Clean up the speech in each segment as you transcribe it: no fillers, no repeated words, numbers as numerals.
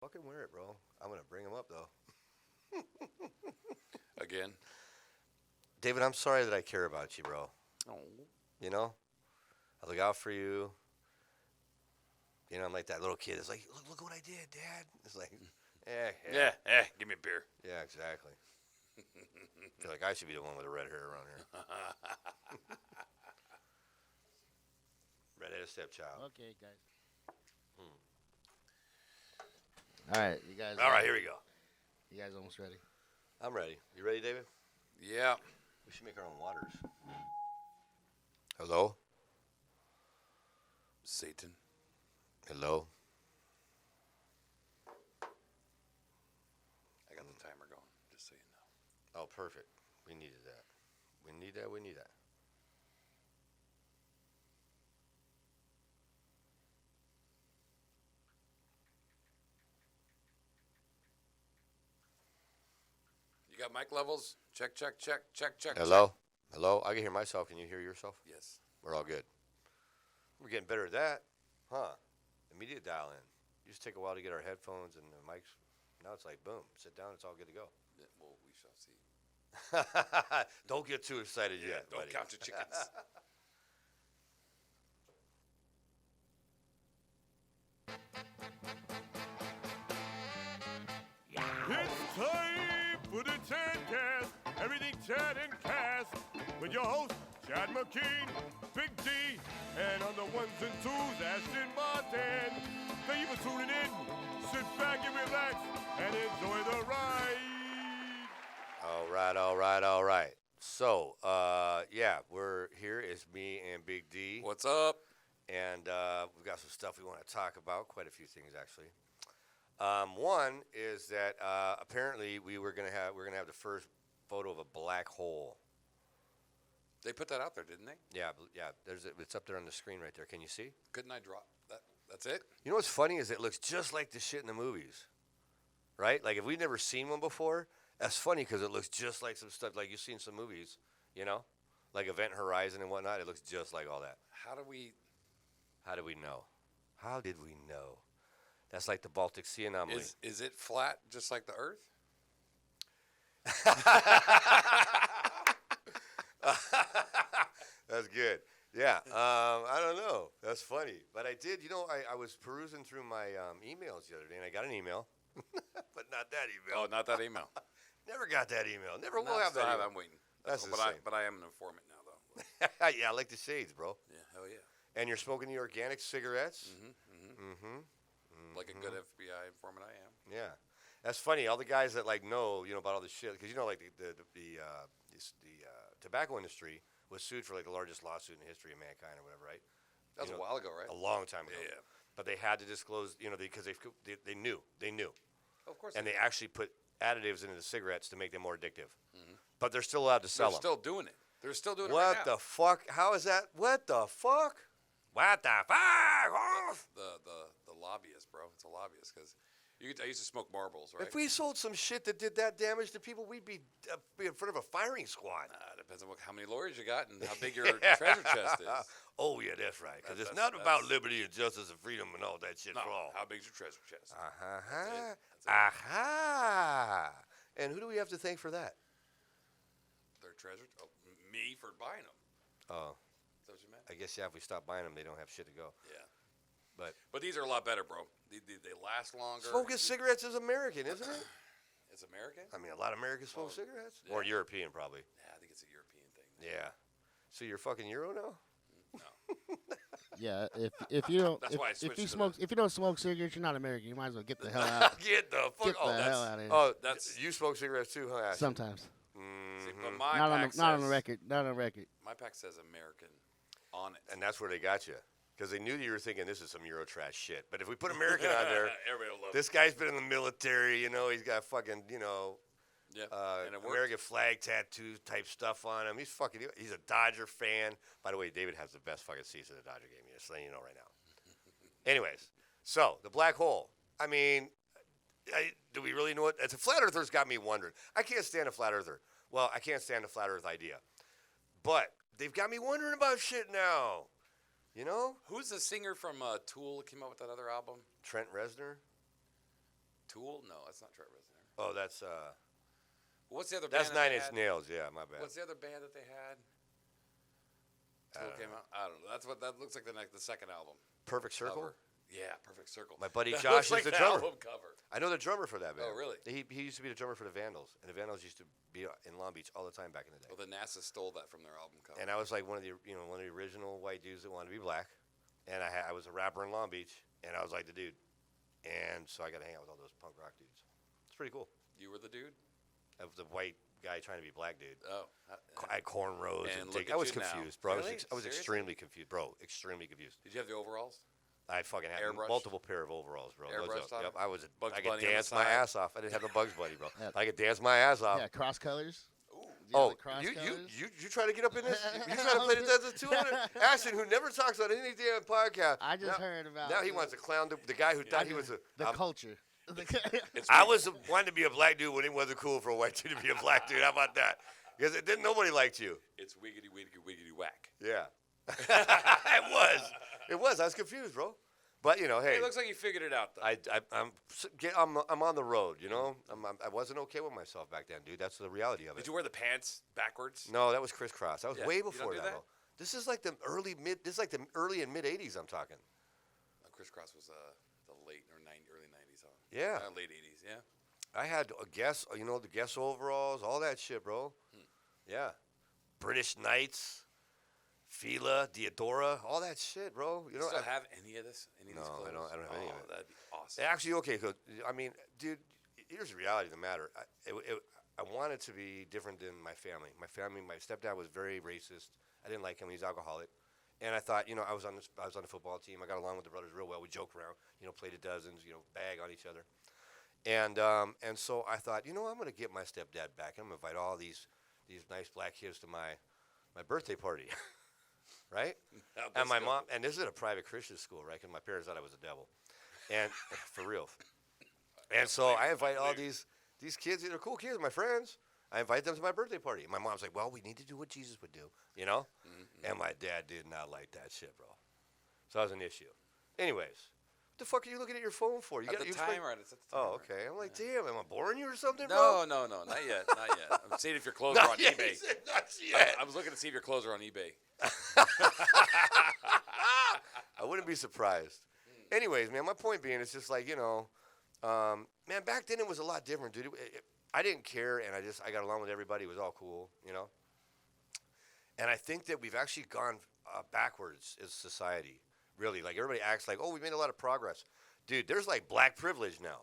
Fucking wear it, bro. I'm gonna bring him up though. Again. David, I'm sorry that I care about you, bro. Oh. You know, I look out for you. You know, I'm like that little kid. It's like, look what I did, Dad. It's like, Yeah. Give me a beer. yeah, exactly. I feel like I should be the one with the red hair around here. Redheaded stepchild. Okay, guys. All right, you guys. All right, here we go. You guys almost ready? I'm ready. You ready, David? Yeah. We should make our own waters. Hello? Satan. Hello? I got the timer going, just so you know. Oh, perfect. We needed that. We need that. We need that. You got mic levels? Check. Hello? Hello? I can hear myself. Can you hear yourself? Yes. We're all good. We're getting better at that. Huh. Immediate dial in. Used to take a while to get our headphones and the mics. Now it's like, boom, sit down, it's all good to go. Yeah, well, we shall see. Don't get too excited yet, Don't buddy. count your chickens. It's time for the Chadcast, everything Chad and Cast, with your host, Chad McKean, Big D, and on the ones and twos, Ashton Martin. Thank you for tuning in. Sit back and relax and enjoy the ride. All right. So, yeah, we're here. It's me and Big D. What's up? And we've got some stuff we want to talk about. Quite a few things, actually. One is that apparently we're gonna have the first photo of a black hole. They put that out there, didn't they? Yeah. It's up there on the screen right there. Can you see? Couldn't I drop that? That's it? You know what's funny is it looks just like the shit in the movies, right? Like if we've never seen one before, that's funny because it looks just like some stuff like you've seen some movies, you know, like Event Horizon and whatnot. It looks just like all that. How do we know? How did we know? That's like the Baltic Sea anomaly. Is it flat just like the Earth? That's good. Yeah. I don't know. That's funny. But I did, I was perusing through my emails the other day, and I got an email. But not that email. Oh, not that email. Never got that email. Never will Not have that still email. I'm waiting. That's the but same. I am an informant now, though. Yeah, I like the shades, bro. Yeah, hell yeah. And you're smoking the organic cigarettes? Like a good FBI informant I am. Yeah. That's funny. All the guys that know about all this shit, because like the tobacco industry was sued for like the largest lawsuit in the history of mankind or whatever, right? That was a while ago, right? A long time ago. Yeah. But they had to disclose, because they knew, Of course. and they actually put additives into the cigarettes to make them more addictive. But they're still allowed to sell They're them. still doing it. They're still doing it What right the now. fuck? How is that? What the fuck? What the fuck? Oh. The lobbyist, bro. It's a lobbyist because I used to smoke marbles, right? If we sold some shit that did that damage to people, we'd be in front of a firing squad. Depends on how many lawyers you got and how big your treasure chest is. Oh, yeah, that's right. Because it's That's- not about liberty and justice and freedom and all that shit No, for all. how big's your treasure chest? Uh-huh. That's it. Aha. And who do we have to thank for that? Their treasure? Oh, me for buying them. Oh, Is that what you meant? I guess, yeah, if we stop buying them, they don't have shit to go. Yeah. But these are a lot better, bro. They last longer. smoking cigarettes is American, isn't it? It's American? I mean, a lot of Americans smoke Oh, cigarettes. yeah. Or European, probably. Yeah, I think it's a European thing. Yeah. So you're fucking Euro now? No. Yeah. If you don't That's why I switched to if you don't smoke cigarettes, you're not American. You might as well get the hell out. Get the fuck Get the oh, hell out of here. Oh, That's- you smoke cigarettes too, huh? Ashton? Sometimes. See, but Mhm. my Not pack on the says- record. Not on the record. My pack says American on it. And that's where they got you. Because they knew you were thinking this is some Euro trash shit. But if we put American on there, Everybody will love this guy's been in the military, he's got fucking, it. Yeah. And it works. American flag tattoo type stuff on him. He's a Dodger fan. By the way, David has the best fucking seats in the Dodger game. Just letting you know right now. Anyways, so the black hole. I mean, do we really know it? It's a flat earther's got me wondering. I can't stand a flat earther. Well, I can't stand the flat earth idea. But they've got me wondering about shit now. Who's the singer from Tool that came out with that other album? Trent Reznor? Tool? No, that's not Trent Reznor. Oh, that's What's the other band? that's Nine Inch Nails. Yeah, my bad. What's the other band that they had? I Tool don't came know. out. I don't know. That's what that looks like. The second album. Perfect Circle. Cover. Yeah, Perfect Circle. My buddy That Josh looks like is the the drummer. album cover. I know the drummer for that band. Oh, really? He used to be the drummer for the Vandals, and the Vandals used to be in Long Beach all the time back in the day. Well, the NASA stole that from their album cover. And I was like one of the original white dudes that wanted to be black, and I was a rapper in Long Beach, and I was like the dude, and so I got to hang out with all those punk rock dudes. It's pretty cool. You were the dude? I was the white guy trying to be black dude. Oh. I had cornrows And and look I at was you now. confused, bro. Really? I was Seriously? extremely confused, bro. Extremely confused. Did you have the overalls? I fucking had Airbrushed? multiple pair of overalls, bro. No Airbrushed joke. on Yep, them? I was. Bugs I could Bunny on the dance my side? ass off. I didn't have no Bugs Bunny, bro. Yeah. I could dance my ass off. Yeah, cross colors. Oh, cross you colors? try to get up in this? You trying to play the Desert 200? Ashton, who never talks on any damn podcast. I just now, heard about. Now he wants to clown the guy who thought he was a. the culture. I was wanting to be a black dude when it wasn't cool for a white dude to be a black dude. How about that? Because didn't nobody liked you. It's wiggity, wiggity, wiggity, whack. Yeah, it was. It was. I was confused, bro. But hey, It looks like you figured it out, though. I'm on the road. I wasn't okay with myself back then, dude. That's the reality of it. Did you wear the pants backwards? No, that was crisscross. That was Yeah? way You don't before do that, that? bro. This is like the early and mid '80s. I'm talking. Crisscross was the late or early 90s, huh? Yeah. Late 80s, yeah. I had a Guess, the Guess overalls, all that shit, bro. Yeah. British Knights, Fila, Diodora, all that shit, bro. You still have any of this? Any of these No, clothes? I don't have any of it. That'd be awesome. Actually, okay, 'cause, I mean, dude, here's the reality of the matter. I wanted to be different than my family. My stepdad was very racist. I didn't like him. He's alcoholic. And I thought, I was on the football team. I got along with the brothers real well. We joked around, played at dozens, bag on each other. And so I thought, I'm going to get my stepdad back. I'm going to invite all these nice black kids to my birthday party, right? And my mom, and this is at a private Christian school, right? Because my parents thought I was a devil, and for real. And so I invite all these kids. They're cool kids, my friends. I invite them to my birthday party. My mom's like, well, we need to do what Jesus would do, And my dad did not like that shit, bro. So that was an issue. Anyways, what the fuck are you looking at your phone for? You At the timer. It's at the timer. Oh, okay. I'm like, damn, am I boring you or something, bro? No, not yet, not yet. I'm seeing if your clothes are on yet. eBay. He said, not yet. I was looking to see if your clothes are on eBay. I wouldn't be surprised. Anyways, man, my point being, it's just like, man, back then it was a lot different, dude. I didn't care, and I got along with everybody. It was all cool, And I think that we've actually gone backwards as a society, really. Like, everybody acts like, oh, we made a lot of progress. Dude, there's, like, black privilege now.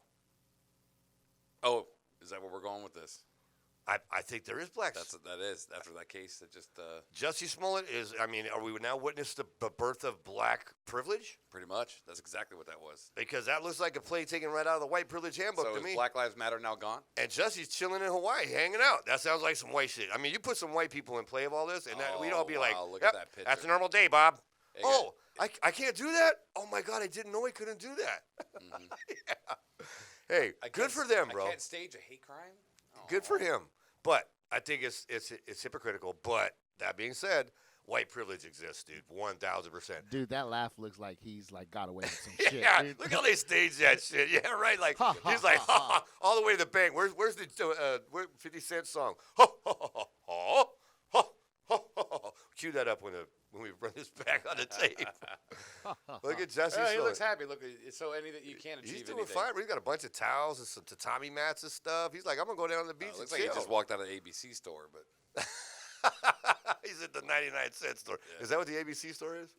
Oh, is that where we're going with this? I think there is black. That's after that case that just Jussie Smollett are we now witness the birth of black privilege? pretty much. That's exactly what that was. Because that looks like a play taken right out of the white privilege handbook So to is me. Black Lives Matter now gone? And Jussie's chilling in Hawaii, hanging out. That sounds like some white shit. I mean, you put some white people in play of all this, and we'd all be like, wow, look yep, at that picture. that's a normal day, Bob. Hey, Oh, I can't do that? Oh, my God, I didn't know I couldn't do that. Yeah. Hey, good for them, bro. I can't stage a hate crime? Good for him. But I think it's hypocritical. But that being said, white privilege exists, dude, 1,000%. Dude, that laugh looks like he's like got away with some shit. Yeah, Dude. look how they stage that shit. Yeah, right. Like Ha, ha, he's like ha, ha. all the way to the bank. Where's the 50 Cent song? Ha, ha, ha, ha, ha, ha, ha, ha. Cue that up when we run this back on the tape. Look at Jesse. He looks happy. Look, so you can't achieve He's doing anything. fine. He's got a bunch of towels and some tatami mats and stuff. He's like, I'm gonna go down to the beach and Looks like he chill. just walked out of the ABC store, but He's at the 99-cent store. Yeah. Is that what the ABC store is?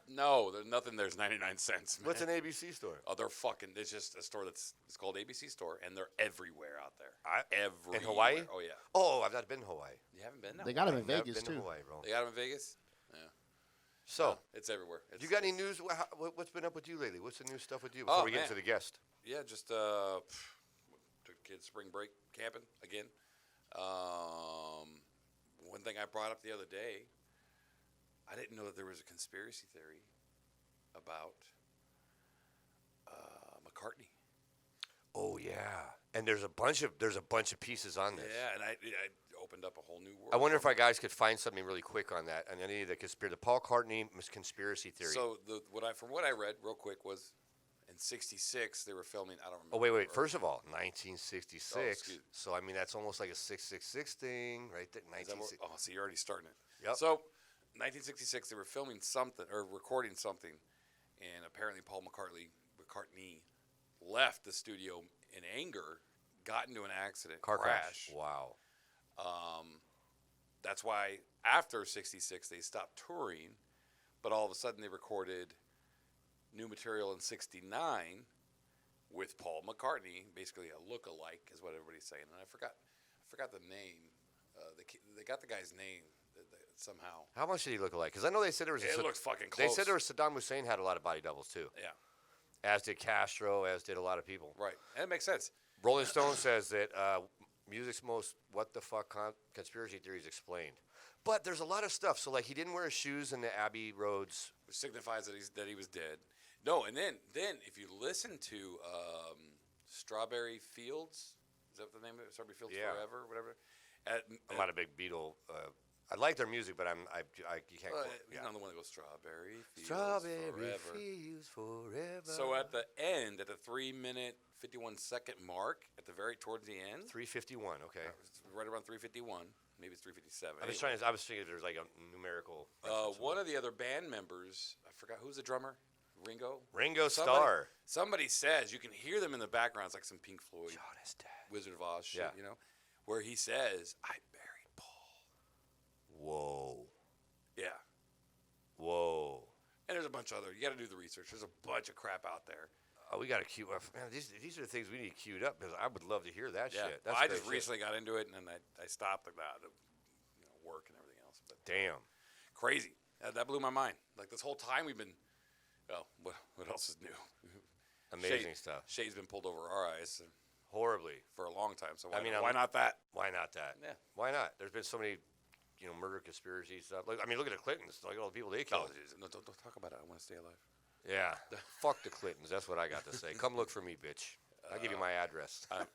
no, there's nothing. There's 99 cents. Man. What's an ABC store? Oh, they're fucking. It's just a store it's called ABC Store, and they're everywhere out there. In Hawaii? Oh yeah. Oh, I've not been to Hawaii. You haven't been? They got him in I've never Vegas been too. to Hawaii, bro. They got them in Vegas. Yeah. So, No, it's everywhere. you got any news? What's been up with you lately? What's the new stuff with you before we get into the guest? Yeah, just took kids spring break camping again. One thing I brought up the other day, I didn't know that there was a conspiracy theory about McCartney. Oh yeah, and there's a bunch of pieces on this. Yeah, and I opened up a whole new world. I wonder if our guys could find something really quick on that, and any of the Paul McCartney conspiracy theory. So from what I read real quick was in '66 they were filming. I don't remember. Oh, wait. or- First of all, 1966. Oh, excuse me. So, I mean, that's almost like a 666 thing, right? There. Is that what- 1960. oh, so you're already starting it. Yep. So, 1966 they were filming something or recording something, and apparently Paul McCartney left the studio in anger, got into an accident, Car crash. Wow. That's why after '66 they stopped touring, but all of a sudden they recorded new material in '69 with Paul McCartney, basically a look-alike, is what everybody's saying. And I forgot the name. They got the guy's name somehow. How much did he look like? Because I know they said there was. It looked fucking They close. said there was Saddam Hussein had a lot of body doubles too, Yeah, as did Castro, as did a lot of people. right. And it makes sense. Rolling Stone says that music's most what the fuck conspiracy theories explained. But there's a lot of stuff. So like he didn't wear his shoes in the Abbey Roads. Which signifies that he was dead. No, and then if you listen to Strawberry Fields, is that the name of it? Strawberry Fields Yeah. Forever, whatever. I'm not a big Beatle. I like their music, but you can't. He's not the one that goes Strawberry Fields Strawberry Forever. Fields Forever. So at the end, at the 3-minute 51-second mark, towards the end, 351. Okay. right around 3:51, maybe it's 3:57. I was thinking there's like a numerical. One of the other band members, I forgot who's the drummer, Ringo Somebody- Starr. Somebody says you can hear them in the background. It's like some Pink Floyd, John is dead. Wizard of Oz shit, Yeah. where he says, "I buried Paul." Whoa. Yeah. Whoa. And there's a bunch of other. You got to do the research. There's a bunch of crap out there. We got to queue up. Man, these are the things we need queued up because I would love to hear that Yeah. shit. Well, That's I great just shit. recently got into it, and then I stopped like that, work and everything else. But Damn. crazy. That blew my mind. Like this whole time we've been. Well, what else is new? Amazing stuff. Shade's been pulled over our eyes Horribly. for a long time. So I mean, why not that? Why not that? Yeah. Why not? There's been so many, murder conspiracy stuff. Like, I mean, look at the Clintons. Like all the people they Oh, killed. geez. No, don't talk about it. I want to stay alive. Yeah. Fuck the Clintons. That's what I got to say. Come look for me, bitch. I'll give you my address. I'm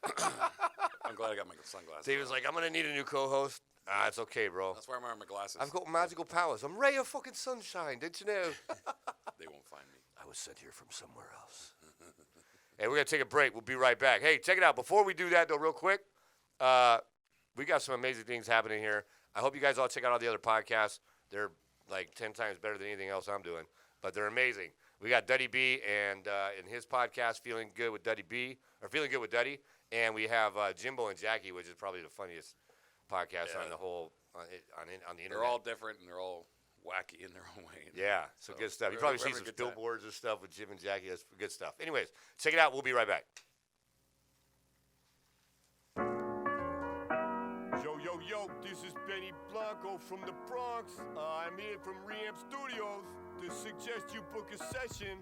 glad I got my sunglasses. David's like, I'm going to need a new co-host. It's okay, bro. That's why I'm wearing my glasses. I've got magical powers. I'm ray of fucking sunshine. Didn't you know? They won't find me. I was sent here from somewhere else. Hey, we're going to take a break. We'll be right back. Hey, check it out. Before we do that, though, real quick, we got some amazing things happening here. I hope you guys all check out all the other podcasts. They're like 10 times better than anything else I'm doing, but they're amazing. We got Duddy B and in his podcast, Feeling Good with Duddy, and we have Jimbo and Jackie, which is probably the funniest podcast on the whole on the internet. They're all different and they're all wacky in their own way. Yeah, so good stuff. You we're probably see having some a good time. billboards and stuff with Jim and Jackie. That's good stuff. Anyways, check it out. We'll be right back. Yo, this is Benny Blanco from the Bronx. I'm here from Reamp Studios to suggest you book a session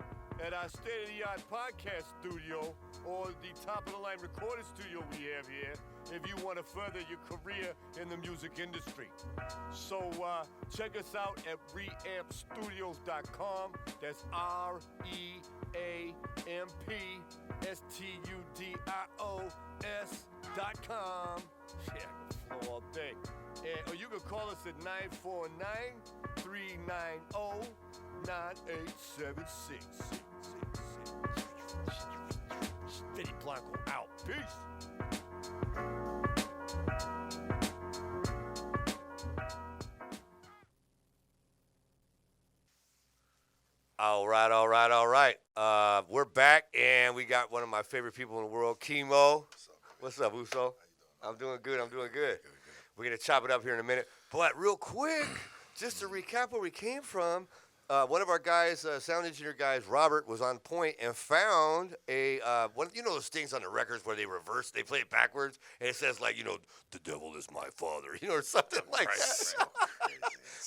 at our state-of-the-art podcast studio or the top-of-the-line recording studio we have here if you want to further your career in the music industry. So check us out at reampstudios.com. That's REAMPSTUDIOS.com. Yeah, I can flow all day. Or you can call us at 949-390-9876. Steady Blanco out. Peace. All right. We're back, and we got one of my favorite people in the world, Kimo. What's up, Uso? I'm doing good. We're going to chop it up here in a minute. But real quick, just to recap where we came from, one of our guys, sound engineer guys, Robert, was on point and found a those things on the records where they play it backwards, and it says like, the devil is my father, or something like that. Crazy.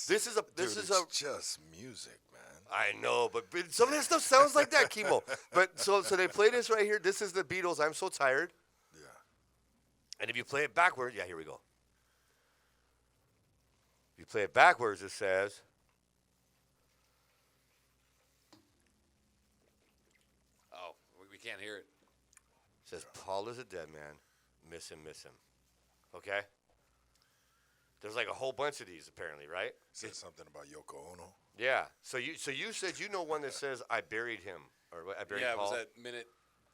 This is It's just music, man. I know, but some of that stuff sounds like that, Kimo. But so they play this right here. This is the Beatles. I'm so tired. Yeah. And if you play it backwards, yeah, here we go. If you play it backwards, it says. Oh, we can't hear it. It says, Paul is a dead man. Miss him. Okay? There's like a whole bunch of these, apparently, right? Said something about Yoko Ono. Yeah. So you said one that says, I buried him or what, at Barry Yeah, it Paul? was at minute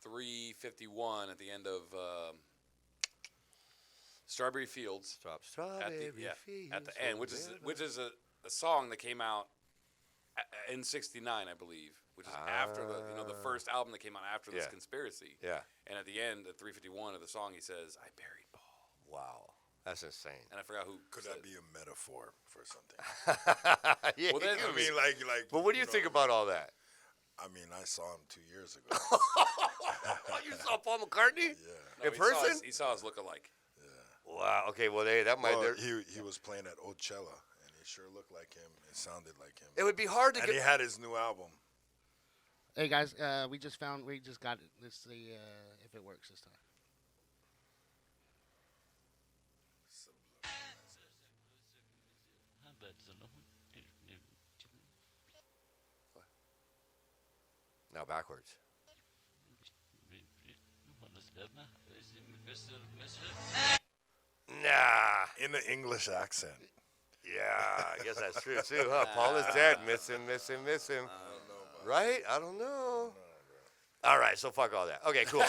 3:51 at the end of Strawberry Fields. Strawberry At the fields end, which is a song that came out in '69, I believe, which is after the first album that came out after this Yeah. conspiracy. Yeah. And at the end, at 3:51 of the song, he says, "I buried Paul," Wow, that's insane. and I forgot who. Could said that it. be a metaphor for something? Yeah, Well, then- it could I be. mean, like. But what do you think about all that? I mean, I saw him 2 years ago. You saw Paul McCartney Yeah. No, in he saw person? he saw his lookalike. Wow. Okay. Well, that might. Well, he was playing at Coachella, and he sure looked like him. It sounded like him. it would be hard to And get. he had his new album. Hey guys, we just got it. Let's see if it works this time. Now backwards. Nah. In an English accent. Yeah, I guess that's true too, huh? Paul is dead. Miss him, miss him, miss him. Right? I don't know. All right, so fuck all that. Okay, cool.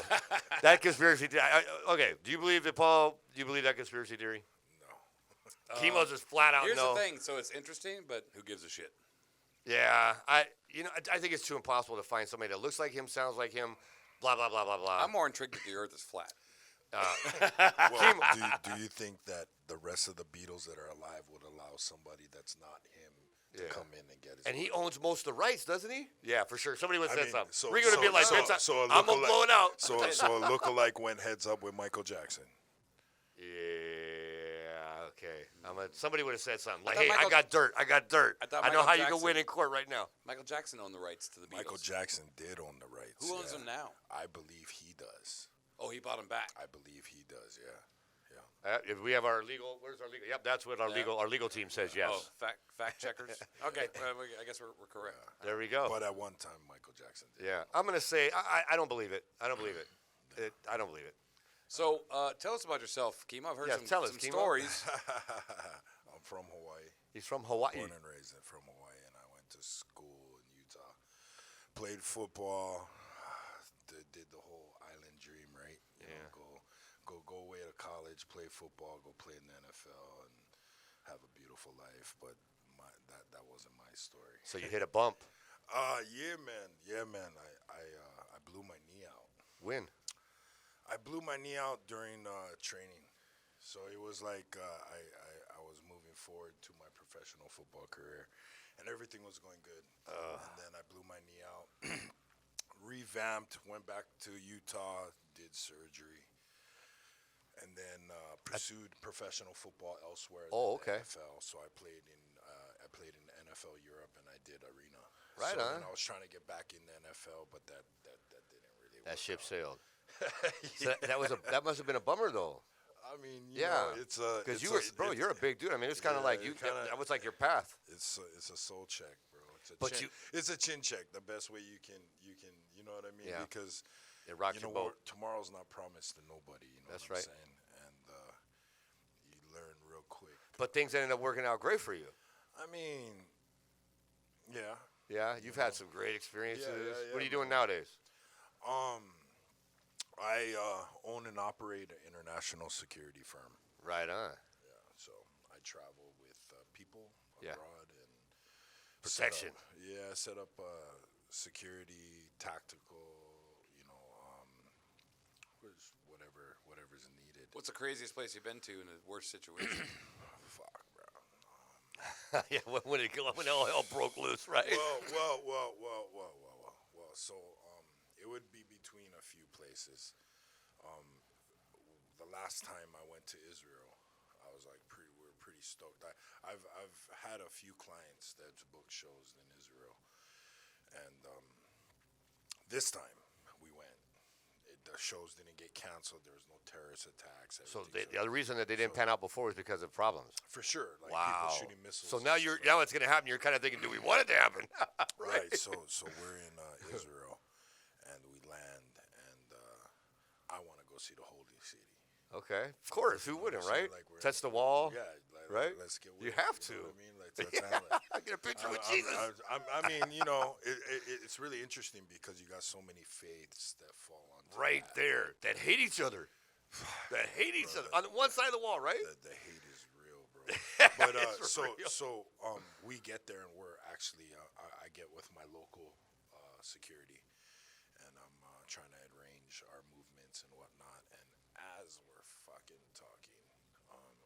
That conspiracy theory. Okay, do you believe that, Paul? Do you believe that conspiracy theory? No. Chemo's just flat out Here's no. the thing. So it's interesting, but who gives a shit? Yeah, I think it's too impossible to find somebody that looks like him, sounds like him, blah blah blah blah blah. I'm more intrigued that the Earth is flat. Well, do you think that the rest of the Beatles that are alive would allow somebody that's not him to Yeah. come in and get his And he money? owns most of the rights, doesn't he? Yeah, for sure. Somebody would I say mean, something. so- We're gonna be like, so- Vince, so a I'm gonna lookalike- blow it out. So a lookalike went heads up with Michael Jackson. Yeah, okay. Somebody would have said something like, thought "Hey, I Michael- got dirt. I got dirt. I thought I know Michael how you Jackson- can win in court right now." Michael Jackson owned the rights to the Beatles. Michael Jackson did own the rights. Who owns yeah. them now? I believe he does. Oh, he bought them back. I believe he does. Yeah. If we have our legal, where's our legal? Yep, that's what our legal team says. Yes. Oh, fact checkers. Okay, I guess we're correct. There we go. But at one time, Michael Jackson did. Yeah, I'm gonna say I don't believe it. I don't believe it. I don't believe it. So tell us about yourself, Kimo. I've heard Yeah, tell us, some Kimo. stories. I'm from Hawaii. He's from Hawaii. Born and raised from Hawaii, and I went to school in Utah. Played football. Did the whole island dream, right? You Yeah. know, go away to college, play football, go play in the NFL, and have a beautiful life. But that wasn't my story. So you hit a bump. Yeah, man. I blew my knee out. When? I blew my knee out during training. So it was like I was moving forward to my professional football career, and everything was going good. And then I blew my knee out, revamped, went back to Utah, did surgery, and then pursued professional football elsewhere Oh, than okay. the NFL. So I played in NFL Europe, and I did arena. Right so on. then I was trying to get back in the NFL, but that didn't really work That ship out. sailed. So that must have been a bummer though. I mean, Yeah. it's a Because it's you were, a- bro, it- you're a big dude. I mean, it's kind of Yeah, like it you. kinda- That was like your path. It's a soul check, bro. But you- it's a chin check. The best way you can you know what I mean? Yeah. Because It rocked you your know boat. what, tomorrow's not promised to nobody. You know That's what I'm right. saying? And you learn real quick. But things ended up working out great for you. I mean, yeah. Yeah, you've had some great experiences. yeah, What are you doing nowadays? I own and operate an international security firm. Right on. Yeah, so I travel with people Yeah. abroad and Protection. set up security, tactical, whatever's needed. What's the craziest place you've been to in a worse situation? Fuck, bro. Yeah, when all hell broke loose, right? Well. So it would be between a few places. The last time I went to Israel, I was like we were pretty stoked. I've had a few clients that's booked shows in Israel, and this time we went. The shows didn't get canceled. There was no terrorist attacks. So everything's the other reason that they didn't pan out before was because of problems. for sure, like Wow. people shooting missiles. So and now stuff like now it's going to happen. You're kind of thinking, do we want it to happen? Right. So we're in Israel, and we land, and I want to go see the holy city. Okay. Of course. Who wouldn't, So, right? like, we're- Touch the wall. Yeah, right? Let's get. You with it, have know to. what I mean, like, let's handle it. Get a picture with I- Jesus. I mean, you know, it's really interesting because you got so many faiths that fall on Right there. That hate each other. That hate each other. On one side of the wall, right? The hate is real, bro. But It's real. we get there and we're actually I get with my local security, and I'm trying to arrange our movements and whatnot. And as we're fucking talking,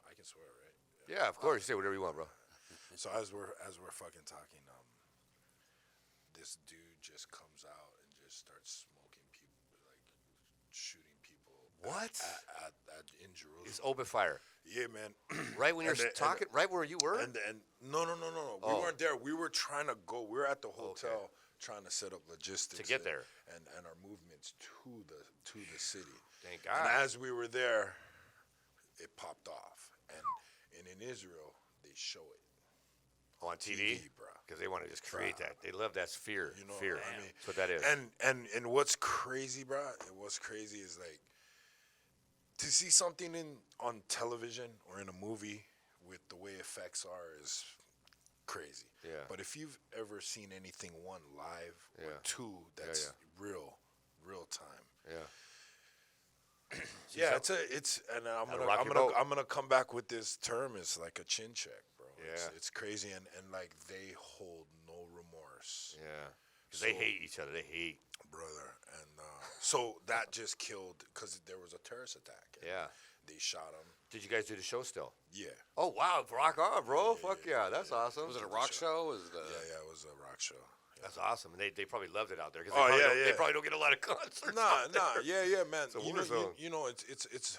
I can swear, right? Yeah, of course. Say whatever you want, bro. So as we're fucking talking, this dude just comes out and just starts smoking people, like shooting people. What? In Jerusalem? It's open fire. Yeah, man. Right when you're And the- talking, right where you were? And no. We Oh. weren't there. We were trying to go. We were at the hotel trying to set up logistics To get there. and our movements to the city. Thank And God. as we were there, it popped off. And in Israel, they show it. On TV? TV, bro. Because they want to just create that. They love that fear. You know, fear. I mean, That's what that is. And what's crazy, bro? What's crazy is like to see something on television or in a movie with the way effects are is crazy. Yeah. But if you've ever seen anything one live or Yeah. two that's real time. Yeah. Yeah, it's and I'm Gotta gonna rock I'm your gonna boat. I'm gonna come back with this term. It's like a chin check, bro. Yeah. It's crazy and like they hold no remorse. Yeah. Because they So- hate each other. They hate. Brother, and so that just killed because there was a terrorist attack. And Yeah. they shot him. Did you guys do the show still? Yeah, Oh, wow. Rock on, bro. Fuck yeah. That's awesome. Was it a rock show? Was it yeah, it was a rock show. That's awesome. And they probably loved it out there. 'Cause Oh, they yeah. They probably don't get a lot of concerts. Nah, yeah, man. a You war know, zone. you know, it's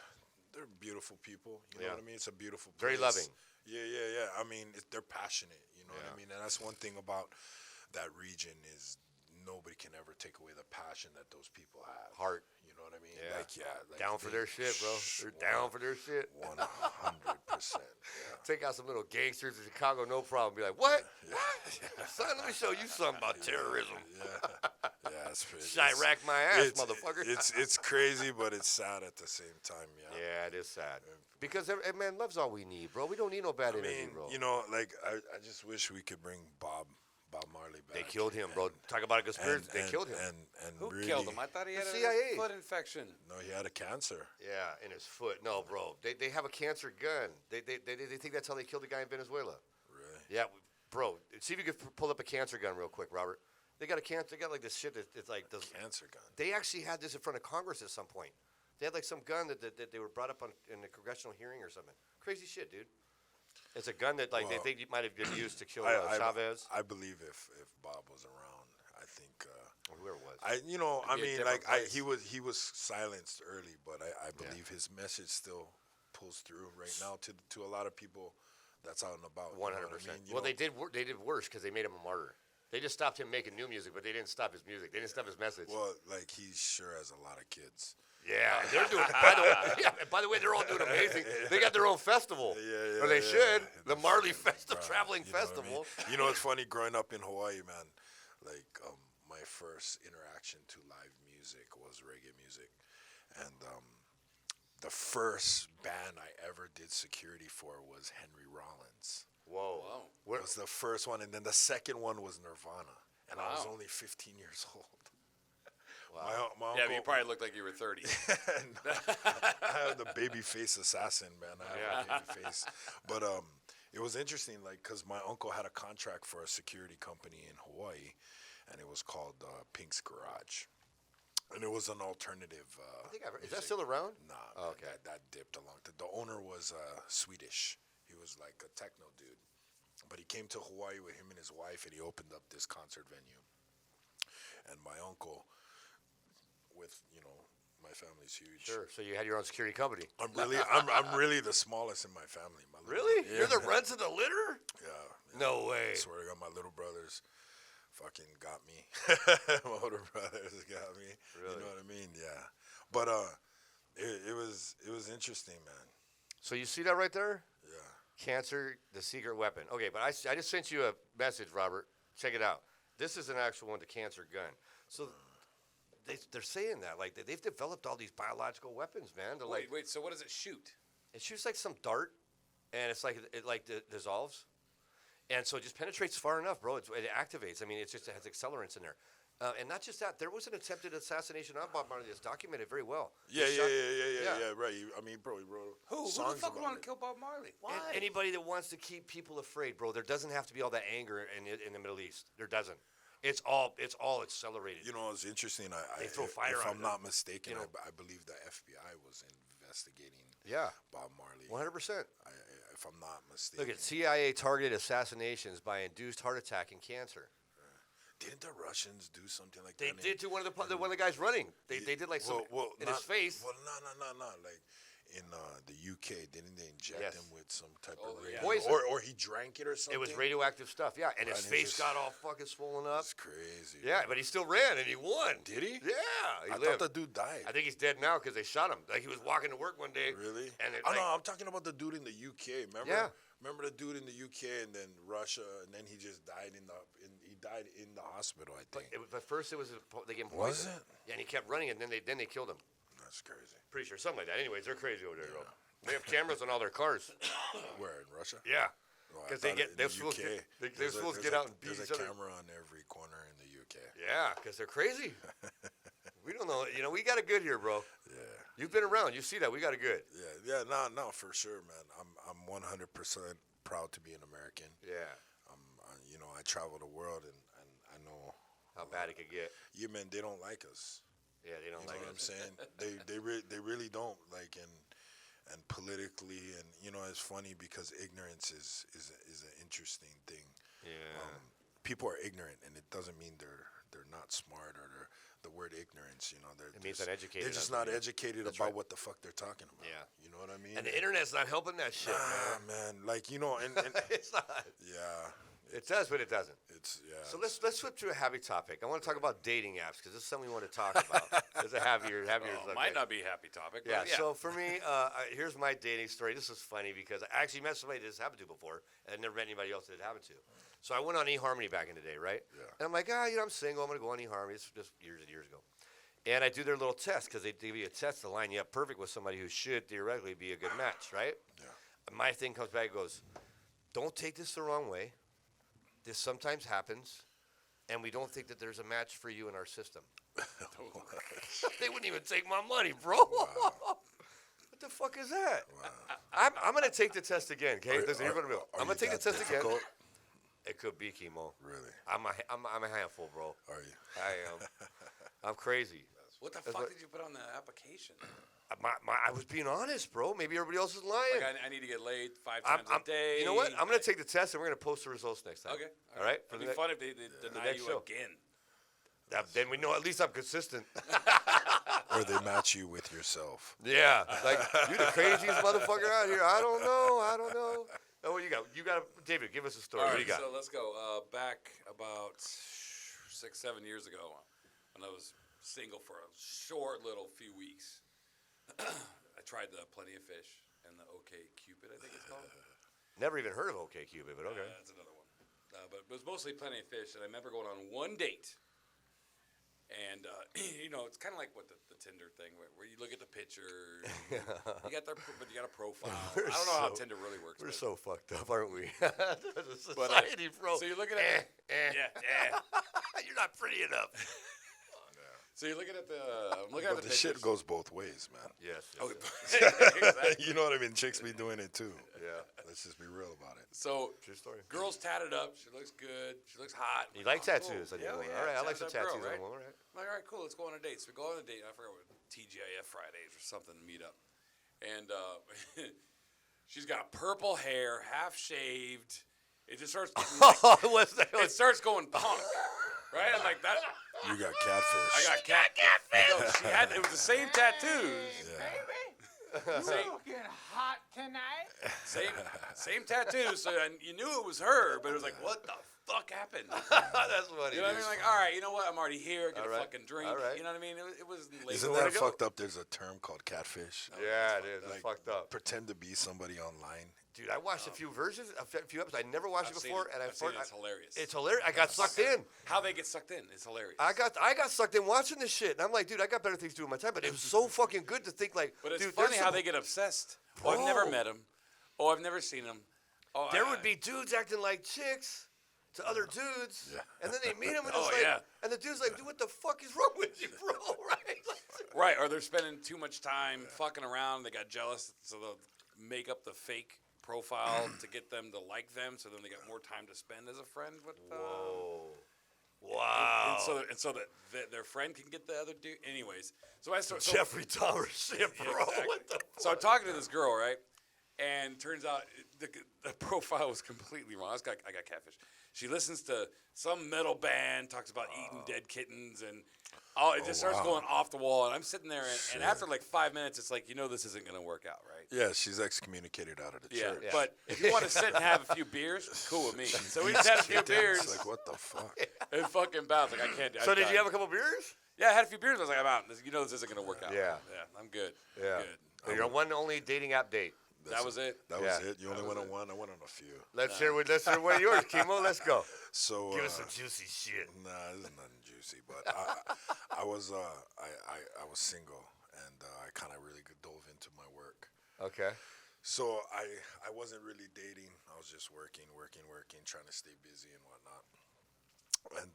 they're beautiful people. You know Yeah. what I mean? It's a beautiful place. Very loving. Yeah. I mean, they're passionate. You know what Yeah. I mean? And that's one thing about that region is nobody can ever take away the passion that those people have. Heart. You know what I mean? Yeah. Like Down for they- their shit, bro. They're down for their shit. 100%. Yeah. Take out some little gangsters in Chicago, no problem. Be like, what? What? Son, let me show you something about terrorism. Yeah, it's Chirac my ass, motherfucker. It's crazy, but it's sad at the same time. Yeah. Yeah, it is sad. Because, man, love's all we need, bro. We don't need no bad I energy, mean, bro. you know, like I just wish we could bring Bob Marley back. They killed him, bro. Talk about a conspiracy. They killed him. And Who really, killed him? I thought he had The a CIA. foot infection. No, he had a cancer. Yeah, in his foot. No, bro. They have a cancer gun. They think that's how they killed the guy in Venezuela. Really? Yeah, bro. See if you could pull up a cancer gun real quick, Robert. They got a cancer. They got like this shit that it's like this. Cancer gun. They actually had this in front of Congress at some point. They had like some gun that they were brought up in a congressional hearing or something. Crazy shit, dude. It's a gun that like they Well, think it might have been used to kill I Chavez I believe if Bob was around, I think. or whoever it was. I be a different place. he was silenced early, but I believe his message still pulls through right now to a lot of people that's out and about. you know what I 100%. mean? You Well, know, they did worse because they made him a martyr. They just stopped him making new music, but they didn't stop his music. They didn't stop his message. Well, like he sure has a lot of kids. Yeah, they're doing. By the way, they're all doing amazing. They got their own festival, Yeah, or they should. The They Marley should, Festival, bro. traveling You know what I festival. mean? You know, it's funny growing up in Hawaii, man. Like my first interaction to live music was reggae music, and the first band I ever did security for was Henry Rollins. Whoa. It was the first one, and then the second one was Nirvana, and I was Wow. only 15 years old. Wow. My Yeah, but you uncle, probably looked like you were 30. I had the baby face assassin, man. I have a baby face. But it was interesting, like, because my uncle had a contract for a security company in Hawaii, and it was called Pink's Garage. And it was an alternative. I think I've heard. Is that music. still around? Nah, Oh, man, okay. that dipped along. The owner was Swedish. He was like a techno dude. But he came to Hawaii with him and his wife, and he opened up this concert venue. And my uncle, with, you know, my family's huge. Sure. So you had your own security company. I'm really the smallest in my family. My little- Really? Yeah, You're the man. runs of the litter? Yeah. No way. I swear to God, my little brothers fucking got me. My older brothers got me. Really? You know what I mean? Yeah. But it was interesting, man. So you see that right there? Yeah. Cancer, the secret weapon. Okay, but I just sent you a message, Robert. Check it out. This is an actual one, the cancer gun. So they're saying that like they've developed all these biological weapons, man. They're like Wait. So what does it shoot? it shoots like some dart, and it's like it dissolves, and so it just penetrates far enough, bro. It activates. I mean, it has accelerants in there. And not just that, there was an attempted assassination on Bob Marley that's documented very well. Yeah, right. I mean, bro, he wrote Who the songs fuck would about want to kill Bob Marley? Why? Anybody that wants to keep people afraid, bro. There doesn't have to be all that anger in the Middle East. There doesn't. It's all accelerated. You know, it's interesting. They throw fire if on I'm it, not mistaken, you know. I believe the FBI was investigating Yeah, Bob Marley. 100%. If I'm not mistaken. Look at CIA targeted assassinations by induced heart attack and cancer. Didn't the Russians do something like They that? did to one of the guys running. They did like some in his face. Well, no. Like in the UK, didn't they inject Yes. him with some type Oh, of yeah. radio? Poison. Or he drank it or something? It was radioactive stuff. Yeah, and his Right, and face it's just- got all fucking swollen up. That's crazy. Yeah, but he still ran and he won. Did he? Yeah, he I lived. thought the dude died. I think he's dead now because they shot him. Like he was walking to work one day. Really? And it, Oh, no, like, I'm talking about the dude in the UK. Remember? Yeah. Remember the dude in the UK and then Russia, and then he just died he died in the hospital, I think. At first, they gave him Was poison. it? Yeah, and he kept running, and then they killed him. That's crazy. Pretty sure something like that. Anyways, they're crazy over there, bro. They have cameras on all their cars. Where, in Russia? Yeah, Oh, I because they thought get in they're the supposed UK. to get out and beat There's each a other. camera on every corner in the UK. Yeah, because they're crazy. We don't know. You know, we got it good here, bro. Yeah. You've been around. You see that. We got it good. Yeah, no, for sure, man. I'm 100% proud to be an American. Yeah. I travel the world and I know How bad it could get. Yeah, man, they don't like us. Yeah, they don't You know like what I'm us. saying? They really don't like and politically and it's funny because ignorance is an interesting thing. Yeah. People are ignorant and it doesn't mean they're not smart or the word ignorance, It means uneducated. they're just not educated That's about right. what the fuck they're talking about. Yeah. You know what I mean? And the internet's not helping that shit, man, like and it's not. yeah, It does, but it doesn't. it's So let's flip to a happy topic. I want to talk about dating apps because this is something we want to talk about. It's a happier Oh, might not be a happy topic. Yeah, But yeah. so for me, here's my dating story. This is funny because I actually met somebody this happened to before, and I never met anybody else that it happened to. So I went on eHarmony back in the day, right? Yeah. And I'm like, I'm single. I'm going to go on eHarmony. This was just years and years ago. And I do their little test because they give you a test to line you up perfect with somebody who should theoretically be a good match, right? Yeah. And my thing comes back and goes, don't take this the wrong way. This sometimes happens, and we don't think that there's a match for you in our system. They wouldn't even take my money, bro. What the fuck is that? I'm going to take the test again, okay? Listen, here's what I'm doing. I'm going to take the test again. It could be Kimo. Really? I'm a handful, bro. Are you? I am. I'm crazy. What the That's fuck what- did you put on the application? I was being honest, bro. Maybe everybody else is lying. Like I need to get laid 5 I'm- times a day. You know what? I'm going to take the test, and we're going to post the results next time. Okay. All right? For It'd the be ne- fun if they deny next you show. again. Then we know at least I'm consistent. Or they match you with yourself. Yeah. Like, you the craziest motherfucker out here. I don't know. Oh, what you got? David, give us a story. All What right, do you got? so let's go. Back about 6-7 years ago, when I was single for a short little few weeks, I tried the Plenty of Fish and the OK Cupid, I think it's called. Never even heard of OkCupid, but okay. That's another one. But it was mostly Plenty of Fish, and I remember going on one date. And, it's kind of like what the Tinder thing, where you look at the picture, you got but you got a profile. I don't know how Tinder really works. We're but- so fucked up, aren't we? As a But, society, bro. So you're looking at yeah. You're not pretty enough. So you're looking at I'm looking But at the shit pictures. goes both ways, man. Yes. Exactly. You know what I mean? Chicks be doing it too. Yeah. Let's just be real about it. So True story. girl's tatted up. She looks good. She looks hot. You like Oh, tattoos on cool. your Yeah, woman. yeah, All right, I like some tatted up tattoos girl, on a right? woman, right? I'm like, all right, cool. Let's go on a date. So we go on a date. I forgot what TGIF Fridays or something to meet up. And she's got purple hair, half shaved. It just starts. What's that? It starts going punk. Right? I'm like that. You got catfish. I got catfish. No, she had. It was the same tattoos. Yeah. Looking hot tonight. Same tattoos. So you knew it was her, but it was like, what the fuck happened? That's funny. You know what I mean? Like, all right, you know what? I'm already here. Get All a right. fucking drink. All right. You know what I mean? It was late. Isn't where that to go? fucked up? There's a term called catfish. Yeah, it is. It's Like, fucked up. Pretend to be somebody online. Dude, I watched a few versions, a few episodes. I never watched I've it seen before, it. and I've seen it. It's hilarious. It's hilarious. I got sucked in. How they get sucked in? It's hilarious. I got sucked in watching this shit, and I'm like, dude, I got better things to do with my time. But it was so fucking good to think like, But it's dude, funny there's how some- they get obsessed. Oh, I've never Bro. met him. Oh, I've never seen him. Oh, There would be dudes acting like chicks to other dudes, and then they meet him, and it's Oh, like, yeah. and the dude's like, dude, what the fuck is wrong with you, bro? Right? Right, or they're spending too much time fucking around. They got jealous, so they'll make up the fake profile to get them to like them. So then they got more time to spend as a friend with them. Whoa. Wow. And so that their friend can get the other dude. Anyways, so I start. Jeffrey Dahmer shit, bro. Exactly. What the fuck? So I'm talking to this girl, right? And turns out the profile was completely wrong. I got catfish. She listens to some metal band, talks about eating dead kittens, and it just starts going off the wall. And I'm sitting there, and after like 5 minutes, it's like, this isn't going to work out, right? Yeah, she's excommunicated out of the church. Yeah. But if you want to sit and have a few beers, cool with me. So we just had a few It's beers like, what the fuck? and fucking bounced. Like, I can't do So did you have a couple beers? Yeah, I had a few beers. I was like, I'm out. This isn't going to work out. Yeah. Yeah, I'm good. Yeah. I'm good. So your one only dating app date. That was it. That was Yeah. it. You only went on one. I went on a few. Let's share one of yours, Kimo. Let's go. So Give us some juicy shit. Nah, this is nothing juicy, but I was single, and I kind of really dove into my work. Okay. So I wasn't really dating. I was just working, trying to stay busy and whatnot. And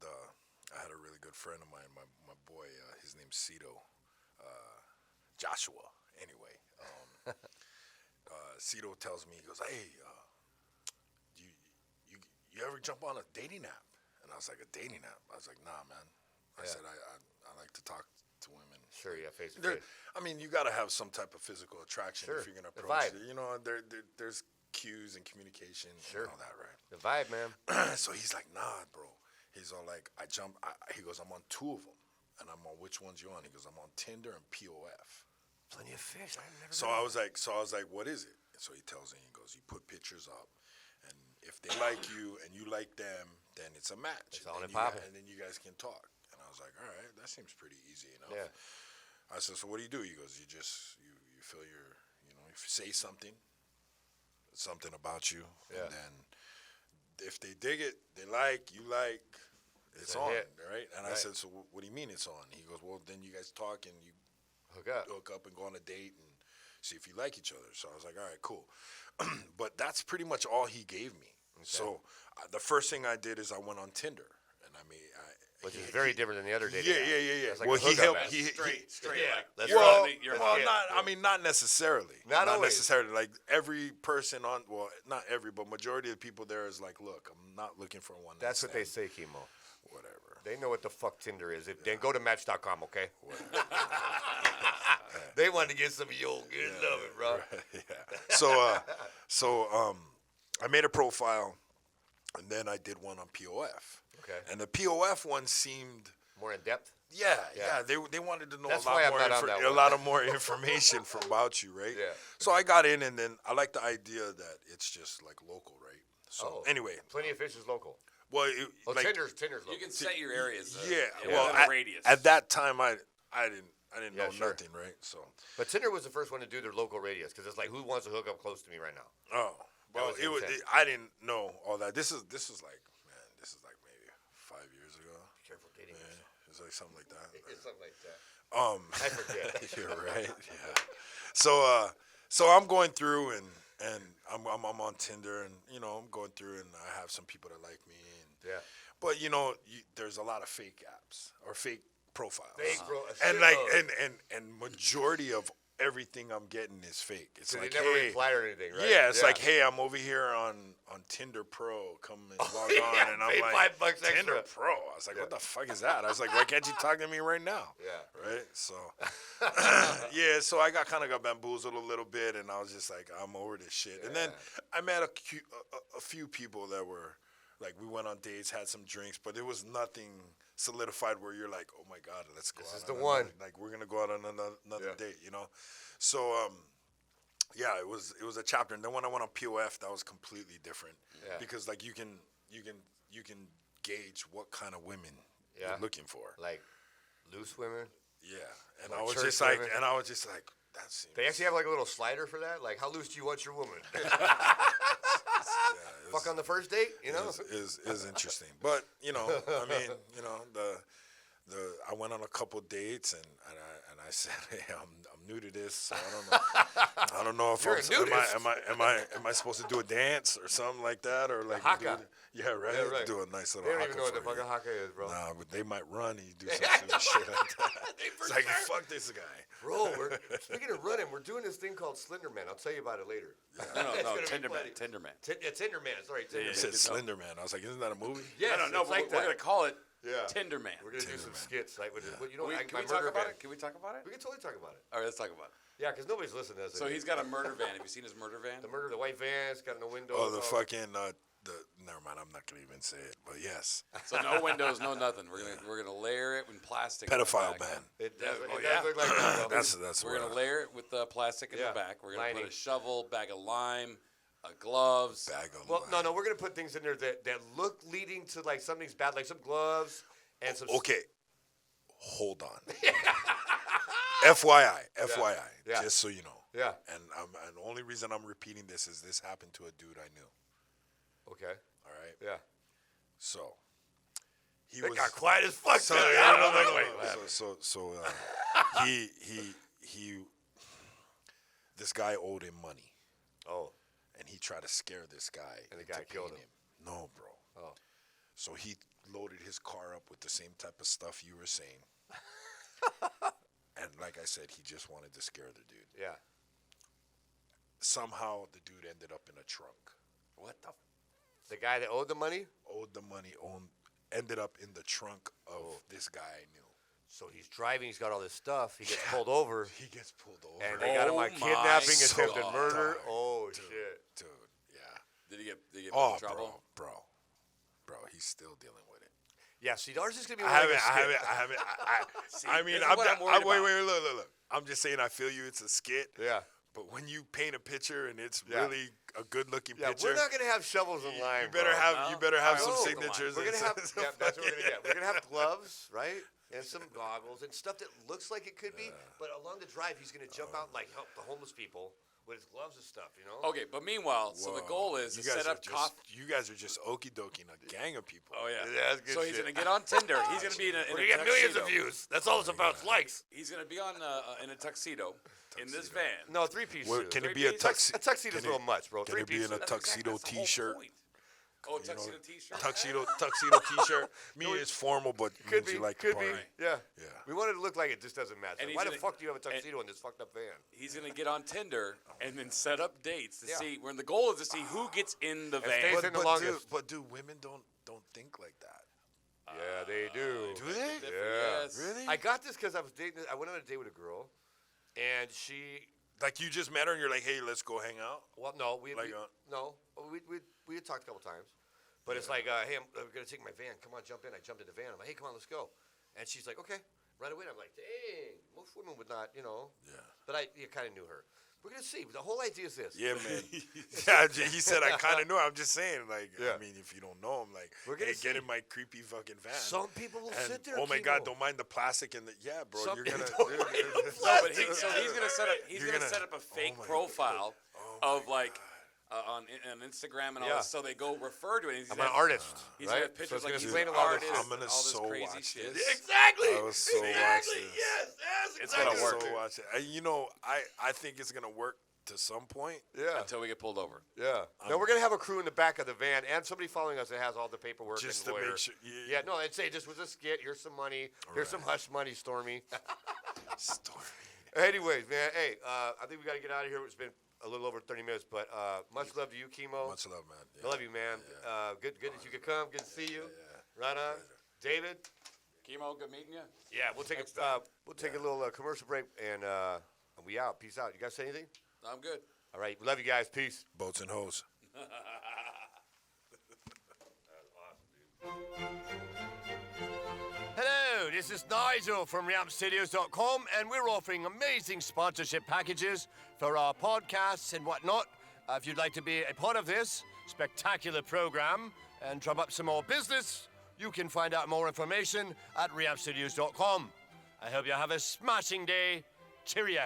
I had a really good friend of mine, my boy. His name's Cito, Joshua. Anyway, Cito tells me, he goes, "Hey, you ever jump on a dating app?" And I was like, "A dating app?" I was like, "Nah, man." I said, I like to talk to women. Sure, yeah, face to There, face. I mean, you got to have some type of physical attraction Sure. if you're gonna The approach vibe. it. There's cues and communication Sure. and all that, right? The vibe, man. So he's like, "Nah, bro." He's all like, he goes, "I'm on two of them," and I'm on, "Which one's you on?" He goes, "I'm on Tinder and POF." Plenty of fish. I've never. So I was like, "What is it?" And so he tells me, he goes, "You put pictures up, and if they like you and you like them, then it's a match. It's on and and popping. and then you guys can talk." And I was like, "All right, that seems pretty easy enough." Yeah. I said, "So what do?" He goes, "You feel you say something about you, Yeah. and then if they dig it, they like, you like, it's a on, hit. right?" And I Right. said, "So what do you mean it's on?" He goes, "Well, then you guys talk and you Hook up. hook up and go on a date and see if you like each other." So I was like, "All right, cool." But that's pretty much all he gave me. So the first thing I did is I went on Tinder, and Which is very different than the other dating. yeah, app. yeah, yeah, yeah. That's like Well, a he hookup helped. app. Straight. Yeah. Like, That's you're right. on it, you're Well, on it. not necessarily. Not always. necessarily. Like every person on, well, not every, but majority of the people there is like, "Look, I'm not looking for one." That's what they say, Kimo. Whatever. They know what the fuck Tinder is. Then go to Match.com, okay? They want to get some of your good loving, bro. Yeah. So I made a profile, and then I did one on POF. Okay. And the POF one seemed, More in depth. yeah. Yeah. They wanted to know That's a lot why I'm more, not on that a one. lot of more information about you, right? Yeah. So I got in, and then I like the idea that it's just like local, right? So anyway, Plenty of fish is local. well, Oh, like, Tinder's local. You can set your areas. yeah. within Well, a radius. at that time, I didn't Yeah, know sure. nothing, right? So But Tinder was the first one to do their local radius because it's like, who wants to hook up close to me right now? well, was it was. insane. I didn't know all that. This is like, man, this is like maybe 5 years ago. Be careful dating Yeah, yourself. it's like something like that. It's something like that. I I forget. You're right. Yeah. So I'm going through and I'm on Tinder, and I'm going through, and I have some people that like me, and Yeah. but there's a lot of fake apps or fake profiles. Fake pro- and like shitload. and majority of everything I'm getting is fake. It's So like, they never hey, reply or anything, right? yeah, it's like, hey, I'm over here on Tinder Pro. Come and log on, and I'm pay like, $5 extra. Tinder Pro. I was like, what the fuck is that? I was like, why can't you talk to me right now? Yeah. Right. So, yeah. So I got bamboozled a little bit, and I was just like, I'm over this shit. And then I met a few people that were like, we went on dates, had some drinks, but it was nothing solidified where you're like, oh my god, let's go. This out is the on one. another- Like we're gonna go out on another Yeah. date, So yeah, it was a chapter, and then when I went on POF, that was completely different. Yeah. Because like you can gauge what kind of women Yeah. you're looking for. Like loose women. Yeah, and Like I was church just like, women? that seems. They actually have like a little slider for that. Like, how loose do you want your woman? fuck on the first date, you know? is interesting. But I mean, I went on a couple dates and I said, hey, I'm new to this, so I don't know. I don't know if You're a nudist. am I supposed to do a dance or something like that or like haka. Yeah, right. Yeah, right. Do a nice They little. don't even know what the for fucking you. haka is, bro. Nah, but they might run and you do some silly shit like that. It's like fuck this guy. Bro, speaking of running, we're doing this thing called Slender Man. I'll tell you about it later. No, It's gonna be Tinderman. funny. Tinderman. Tinderman. Sorry, You Tinderman. said Slender Man. I was like, isn't that a movie? Yes, No, it's we're like that. gonna call it Yeah. Tinderman. We're gonna do some skits, like with Can my we talk murder about van. it? Can we talk about it? We can totally talk about it. All right, let's talk about it. Yeah, because nobody's listening to us. So he's got a murder van. Have you seen his murder van? the white van. It's got no windows. Oh, the fucking never mind. I'm not gonna even say it. But yes, So no windows, no nothing. We're gonna layer it in plastic. in the pedophile back. ban. It does, Oh, it yeah. does look like that. bro. That's We're gonna layer it with plastic in Yeah, the back. We're gonna lining. put a shovel, bag of lime, gloves. bag of. Well, no, we're gonna put things in there that look leading to like something's bad, like some gloves and some. Okay, hold on. FYI, Yeah. just so you know. Yeah. And the only reason I'm repeating this is this happened to a dude I knew. Okay. All right. Yeah. So he It was. got quiet as fuck. So, there. yeah, I don't know, no, wait, no, wait. no. He this guy owed him money, Oh. and he tried to scare this guy. And the guy into killed paying him. No, bro. Oh. So he loaded his car up with the same type of stuff you were saying. And like I said, he just wanted to scare the dude. Yeah. Somehow the dude ended up in a trunk. What the? The guy that owed the money. Owed the money, ended up in the trunk of this guy I knew. So he's driving. He's got all this stuff. He gets pulled over, He gets pulled over. and they got him Oh on my kidnapping, God. attempted murder. Dog. Oh Dude, shit. Dude, yeah. Did he get Oh, in trouble? bro, he's still dealing with it. Yeah. See, ours is gonna be. I more like haven't. a skit. I haven't. See, I mean, this is I'm what not, I'm worried wait, about. look. I'm just saying. I feel you. It's a skit. Yeah. But when you paint a picture and it's Yeah. really a good-looking Yeah. picture, We're not gonna have shovels in line. you better bro. have No? you better have All some right, signatures. We're and gonna have. some Yeah, that's what we're gonna fucking- get. We're gonna have gloves, right? And some goggles and stuff that looks like it could be. But along the drive, he's gonna jump out and like help the homeless people with his gloves and stuff. You know. Okay, but meanwhile, so the Whoa. goal is You to guys set are up just- coffee. You guys are just okie doking a gang of people. Oh yeah. Yeah, that's good So he's shit. gonna get on Tinder. He's gonna be in a We're gonna get millions of tuxedo. views. That's all it's about. It's likes. He's gonna be on in a tuxedo in this van. No, three-piece Well, suit. can it Three be a piece? tuxedo? A tuxedo's a Can it- little much, bro. Can it be Three-piece in a suit. tuxedo That's the whole T-shirt? point. Oh, tuxedo T-shirt. Tuxedo T-shirt. Me, it's formal, but Could means be. you like Could to be. party. Yeah. Yeah. We wanted to look like it just doesn't match. And Like, he's why the gonna- fuck do you have a tuxedo in this fucked up van? He's gonna get on Tinder and then set up dates to Yeah. see. When the goal is to see who gets in the van. stays in the longest. Dude, women don't think like that. Yeah, they do. Do they? Yeah. Yes. Really? I got this because I was dating. I went on a date with a girl, and she. Like you just met her and you're like, hey, let's go hang out. Well, no, we had talked a couple times, but it's like, hey, I'm gonna take my van. Come on, jump in. I jumped in the van. I'm like, hey, come on, let's go. And she's like, okay, right away. And I'm like, dang, most women would not, Yeah. But I kind of knew her. We're gonna see. The whole idea is this. Yeah, man. Yeah, he said I kind of knew. I'm just saying, like, Yeah. I mean, if you don't know him, like, We're gonna hey, get see. in my creepy fucking van. Some people will and, sit there. oh my Kimo. God, don't mind the plastic and the bro. Some You're gonna. people No, but so he's gonna set up. He's You're gonna, gonna- set up a fake my profile Oh of like on Instagram and all Yeah. this, so they go refer to it. He's I'm gonna an have- artist. He's right? gonna have pictures so like it's he's gonna an explain a lot of artist, shit. I'm gonna all this so crazy watch shit. this. Exactly. I was so watch exactly. this. Yes. It's exactly. gonna work. So watch it. You know, I think it's gonna work to some point. Yeah. Until we get pulled over. Yeah. No, we're gonna have a crew in the back of the van and somebody following us that has all the paperwork. Just and to lawyer. make sure. Yeah. No, I'd say this was a skit. Here's some money. Here's some hush money, Stormy. Story. Anyways, man. Hey, I think we got to get out of here. It's been a little over 30 minutes, but much love to you, Kimo. Much love, man. I love you, man. Good that you could come. Good to see you. Right on. David. Kimo, good meeting you. Yeah, we'll take a little commercial break and we out. Peace out. You guys say anything? I'm good. All right. We love you guys. Peace. Boats and hoes. Hello, this is Nigel from RampStudios.com, and we're offering amazing sponsorship packages for our podcasts and whatnot. If you'd like to be a part of this spectacular program and drum up some more business, you can find out more information at RampStudios.com. I hope you have a smashing day. Cheerio.